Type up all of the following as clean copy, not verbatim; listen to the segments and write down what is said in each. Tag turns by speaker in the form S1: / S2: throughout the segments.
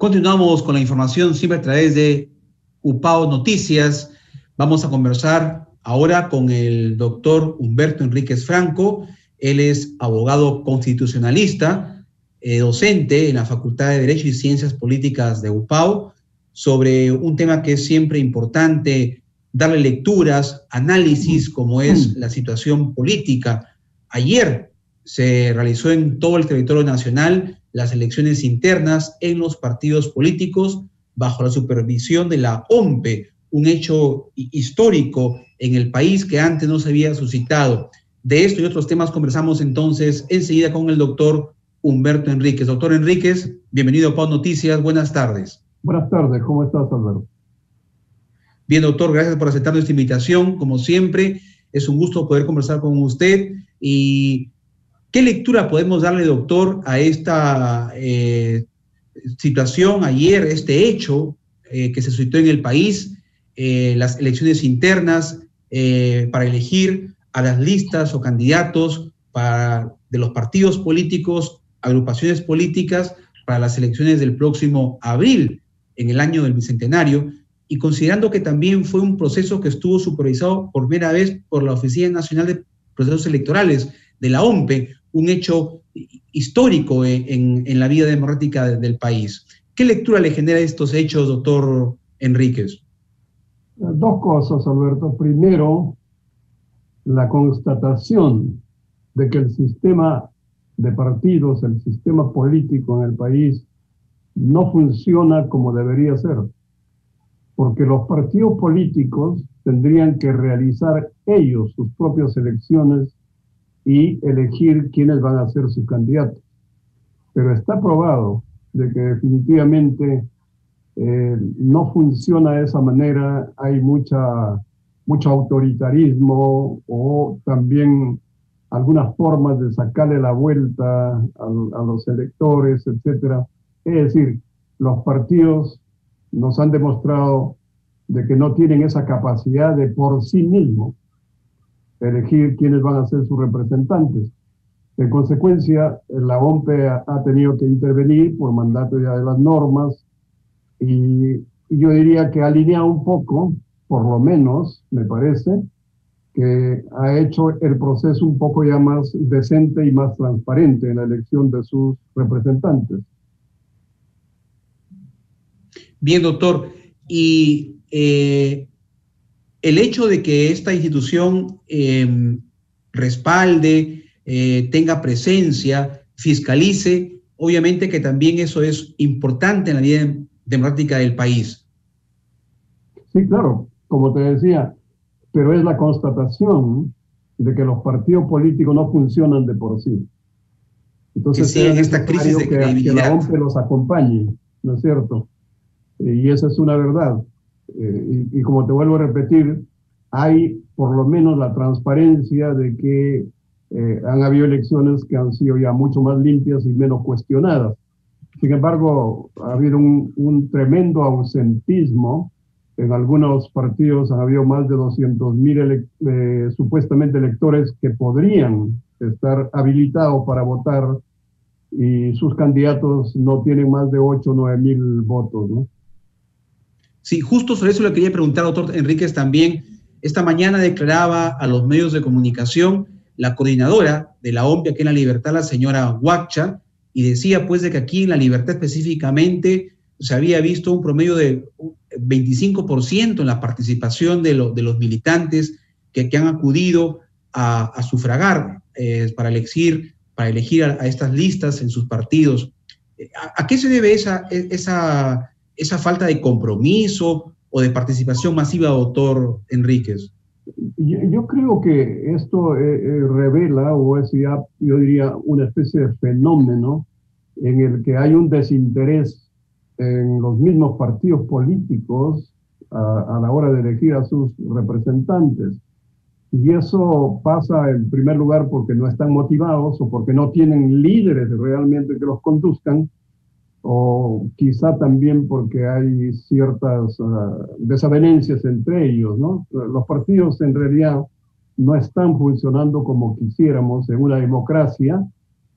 S1: Continuamos con la información siempre a través de UPAO Noticias. Vamos a conversar ahora con el doctor Humberto Enríquez Franco. Él es abogado constitucionalista, docente en la Facultad de Derecho y Ciencias Políticas de UPAO, sobre un tema que es siempre importante darle lecturas, análisis, como es la situación política. Ayer se realizó en todo el territorio nacional las elecciones internas en los partidos políticos bajo la supervisión de la OMPE, un hecho histórico en el país que antes no se había suscitado. De esto y otros temas conversamos entonces enseguida con el doctor Humberto Enríquez. Doctor Enríquez, bienvenido a PAO Noticias, buenas tardes.
S2: Buenas tardes, ¿cómo estás, Alberto?
S1: Bien, doctor, gracias por aceptar nuestra invitación. Como siempre, es un gusto poder conversar con usted. ¿Y qué lectura podemos darle, doctor, a esta situación ayer, este hecho que se suscitó en el país, las elecciones internas para elegir a las listas o candidatos de los partidos políticos, agrupaciones políticas, para las elecciones del próximo abril, en el año del Bicentenario, y considerando que también fue un proceso que estuvo supervisado por primera vez por la Oficina Nacional de Procesos Electorales, de la OMPE, un hecho histórico en la vida democrática del país? ¿Qué lectura le genera estos hechos, doctor Enríquez?
S2: Dos cosas, Alberto. Primero, la constatación de que el sistema de partidos, el sistema político en el país, no funciona como debería ser. Porque los partidos políticos tendrían que realizar ellos sus propias elecciones y elegir quiénes van a ser sus candidatos. Pero está probado de que definitivamente no funciona de esa manera. Hay mucho autoritarismo o también algunas formas de sacarle la vuelta a los electores, etc. Es decir, los partidos nos han demostrado de que no tienen esa capacidad de por sí mismos elegir quiénes van a ser sus representantes. En consecuencia, la OMPE ha tenido que intervenir por mandato ya de las normas y yo diría que alinea un poco, por lo menos, me parece, que ha hecho el proceso un poco ya más decente y más transparente en la elección de sus representantes.
S1: Bien, doctor. Y el hecho de que esta institución respalde, tenga presencia, fiscalice, obviamente que también eso es importante en la vida democrática del país.
S2: Sí, claro, como te decía, pero es la constatación de que los partidos políticos no funcionan de por sí. Entonces,
S1: sí, en esta crisis de credibilidad,
S2: que la OMPE los acompañe, ¿no es cierto? Y esa es una verdad. Y como te vuelvo a repetir, hay por lo menos la transparencia de que han habido elecciones que han sido ya mucho más limpias y menos cuestionadas. Sin embargo, ha habido un tremendo ausentismo. En algunos partidos han habido más de 200,000 supuestamente electores que podrían estar habilitados para votar y sus candidatos no tienen más de 8 o 9,000 votos, ¿no?
S1: Sí, justo sobre eso le quería preguntar, doctor Enríquez, también. Esta mañana declaraba a los medios de comunicación la coordinadora de la OMPE aquí en La Libertad, la señora Huacha, y decía pues de que aquí en La Libertad específicamente se había visto un promedio de 25% en la participación de los militantes que han acudido a sufragar para elegir a estas listas en sus partidos. ¿A qué se debe esa falta de compromiso o de participación masiva, doctor Enríquez?
S2: Yo creo que esto revela, o es ya, yo diría, una especie de fenómeno en el que hay un desinterés en los mismos partidos políticos a la hora de elegir a sus representantes. Y eso pasa en primer lugar porque no están motivados o porque no tienen líderes realmente que los conduzcan, o quizá también porque hay ciertas desavenencias entre ellos, ¿no? Los partidos en realidad no están funcionando como quisiéramos en una democracia,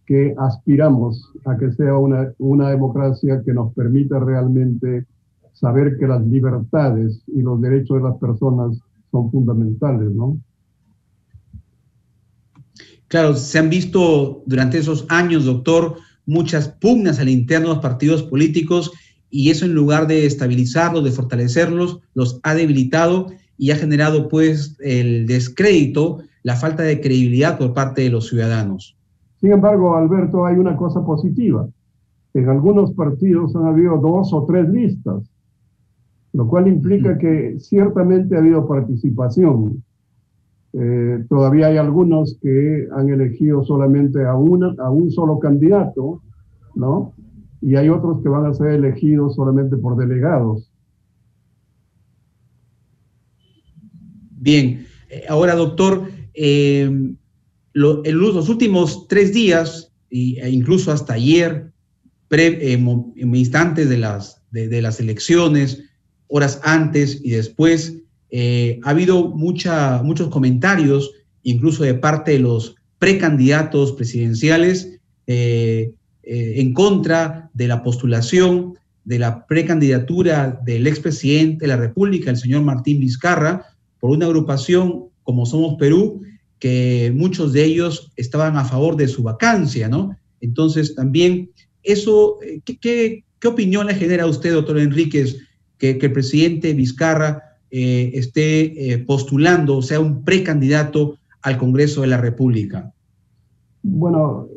S2: que aspiramos a que sea una democracia que nos permita realmente saber que las libertades y los derechos de las personas son fundamentales, ¿no?
S1: Claro, se han visto durante esos años, doctor, muchas pugnas al interno de los partidos políticos y eso en lugar de estabilizarlos, de fortalecerlos, los ha debilitado y ha generado pues el descrédito, la falta de credibilidad por parte de los ciudadanos.
S2: Sin embargo, Alberto, hay una cosa positiva. En algunos partidos han habido 2 o 3 listas, lo cual implica que ciertamente ha habido participación. Todavía hay algunos que han elegido solamente a un solo candidato, ¿no? Y hay otros que van a ser elegidos solamente por delegados.
S1: Bien, ahora doctor, en los últimos 3 días, e incluso hasta ayer, instantes de las elecciones, horas antes y después, ha habido muchos comentarios, incluso de parte de los precandidatos presidenciales, en contra de la postulación de la precandidatura del expresidente de la República, el señor Martín Vizcarra, por una agrupación como Somos Perú, que muchos de ellos estaban a favor de su vacancia, ¿no? Entonces, también, eso, ¿qué opinión le genera a usted, doctor Enríquez, que el presidente Vizcarra esté postulando, o sea, un precandidato al Congreso de la República?
S2: Bueno,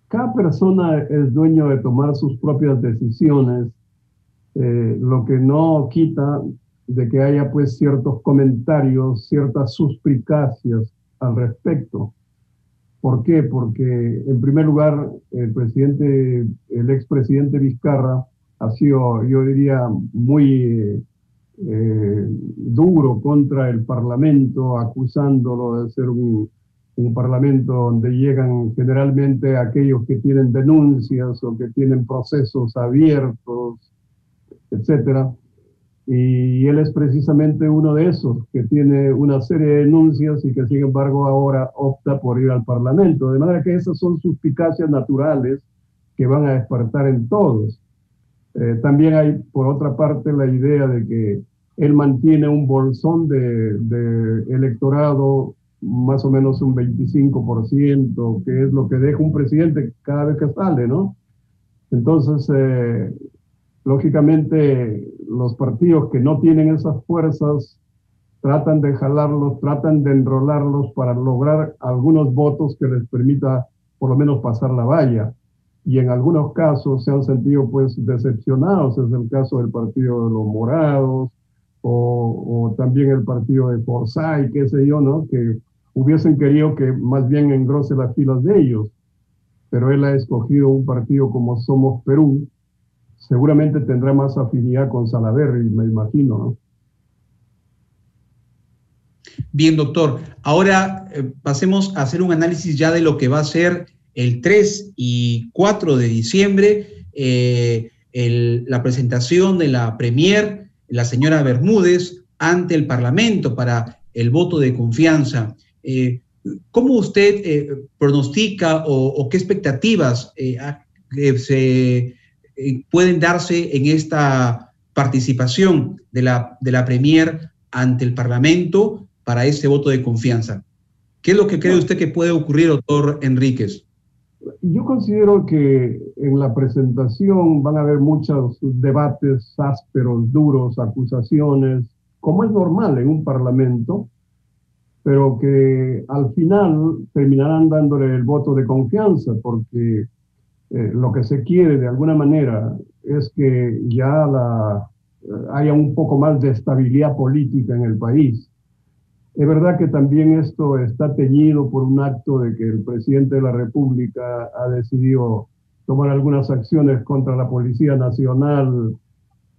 S2: cada persona es dueño de tomar sus propias decisiones, lo que no quita de que haya pues ciertos comentarios, ciertas suspicacias al respecto. ¿Por qué? Porque en primer lugar el expresidente Vizcarra ha sido, yo diría, muy duro contra el Parlamento, acusándolo de ser un parlamento donde llegan generalmente aquellos que tienen denuncias o que tienen procesos abiertos, etcétera. Y él es precisamente uno de esos, que tiene una serie de denuncias y que sin embargo ahora opta por ir al Parlamento. De manera que esas son suspicacias naturales que van a despertar en todos. También hay, por otra parte, la idea de que él mantiene un bolsón de electorado, más o menos un 25%, que es lo que deja un presidente cada vez que sale, ¿no? Entonces, lógicamente, los partidos que no tienen esas fuerzas tratan de jalarlos, tratan de enrolarlos para lograr algunos votos que les permita por lo menos pasar la valla. Y en algunos casos se han sentido pues decepcionados. Es el caso del partido de los Morados o también el partido de Forsyth, qué sé yo, ¿no? Que hubiesen querido que más bien engrose las filas de ellos. Pero él ha escogido un partido como Somos Perú. Seguramente tendrá más afinidad con Salaverry, me imagino, ¿no?
S1: Bien, doctor. Ahora pasemos a hacer un análisis ya de lo que va a ser el 3 y 4 de diciembre, la presentación de la premier, la señora Bermúdez, ante el Parlamento para el voto de confianza. ¿Cómo usted pronostica o qué expectativas pueden darse en esta participación de la premier ante el Parlamento para ese voto de confianza? ¿Qué es lo que cree usted que puede ocurrir, doctor Enríquez?
S2: Yo considero que en la presentación van a haber muchos debates ásperos, duros, acusaciones, como es normal en un parlamento, pero que al final terminarán dándole el voto de confianza, porque lo que se quiere de alguna manera es que ya haya un poco más de estabilidad política en el país. Es verdad que también esto está teñido por un acto de que el presidente de la República ha decidido tomar algunas acciones contra la Policía Nacional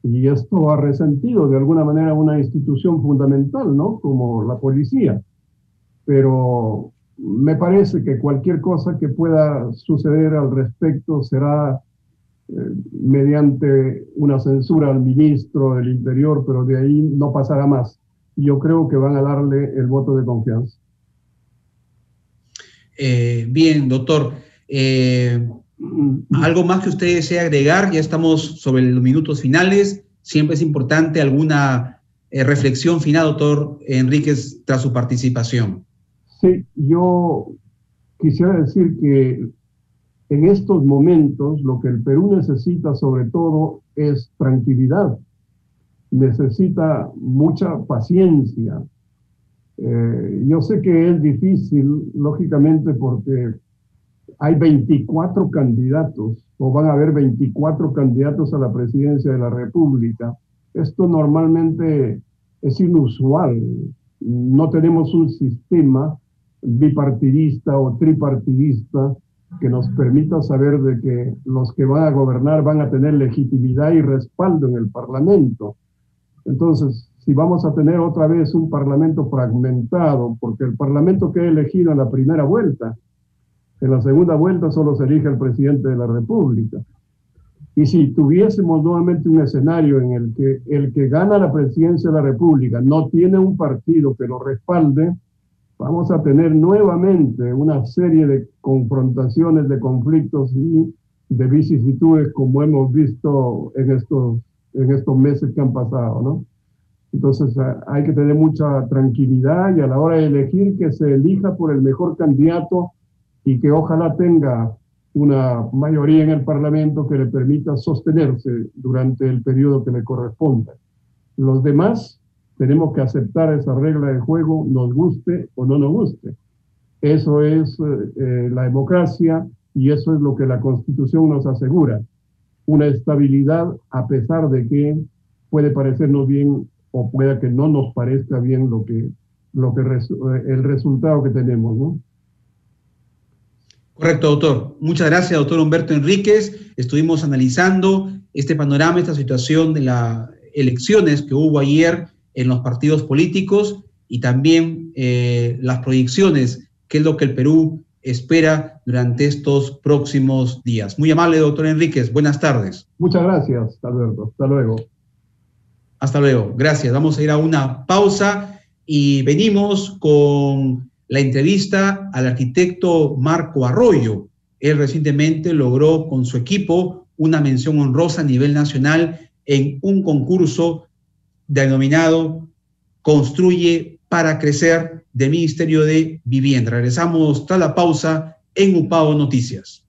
S2: y esto ha resentido de alguna manera una institución fundamental, ¿no? Como la policía. Pero me parece que cualquier cosa que pueda suceder al respecto será mediante una censura al ministro del Interior, pero de ahí no pasará más. Yo creo que van a darle el voto de confianza.
S1: Bien, doctor. ¿Algo más que usted desee agregar? Ya estamos sobre los minutos finales. Siempre es importante alguna reflexión final, doctor Enríquez, tras su participación.
S2: Sí, yo quisiera decir que en estos momentos lo que el Perú necesita sobre todo es tranquilidad, necesita mucha paciencia. Yo sé que es difícil, lógicamente, porque hay 24 candidatos, o van a haber 24 candidatos a la presidencia de la República. Esto normalmente es inusual. No tenemos un sistema bipartidista o tripartidista que nos permita saber de que los que van a gobernar van a tener legitimidad y respaldo en el Parlamento. Entonces, si vamos a tener otra vez un Parlamento fragmentado, porque el Parlamento queda elegido en la primera vuelta, en la segunda vuelta solo se elige al presidente de la República. Y si tuviésemos nuevamente un escenario en el que gana la presidencia de la República no tiene un partido que lo respalde, vamos a tener nuevamente una serie de confrontaciones, de conflictos y de vicisitudes como hemos visto en estos meses que han pasado, ¿no? Entonces hay que tener mucha tranquilidad y a la hora de elegir que se elija por el mejor candidato y que ojalá tenga una mayoría en el Parlamento que le permita sostenerse durante el periodo que le corresponda. Los demás tenemos que aceptar esa regla de juego, nos guste o no nos guste. Eso es la democracia y eso es lo que la Constitución nos asegura. Una estabilidad a pesar de que puede parecernos bien o pueda que no nos parezca bien el resultado que tenemos, ¿no?
S1: Correcto, doctor. Muchas gracias, doctor Humberto Enríquez. Estuvimos analizando este panorama, esta situación de las elecciones que hubo ayer en los partidos políticos y también las proyecciones, qué es lo que el Perú espera durante estos próximos días. Muy amable, doctor Enríquez. Buenas tardes.
S2: Muchas gracias, Alberto. Hasta luego.
S1: Hasta luego. Gracias. Vamos a ir a una pausa y venimos con la entrevista al arquitecto Marco Arroyo. Él recientemente logró con su equipo una mención honrosa a nivel nacional en un concurso denominado Construye para Crecer del Ministerio de Vivienda. Regresamos tras la pausa en UPAO Noticias.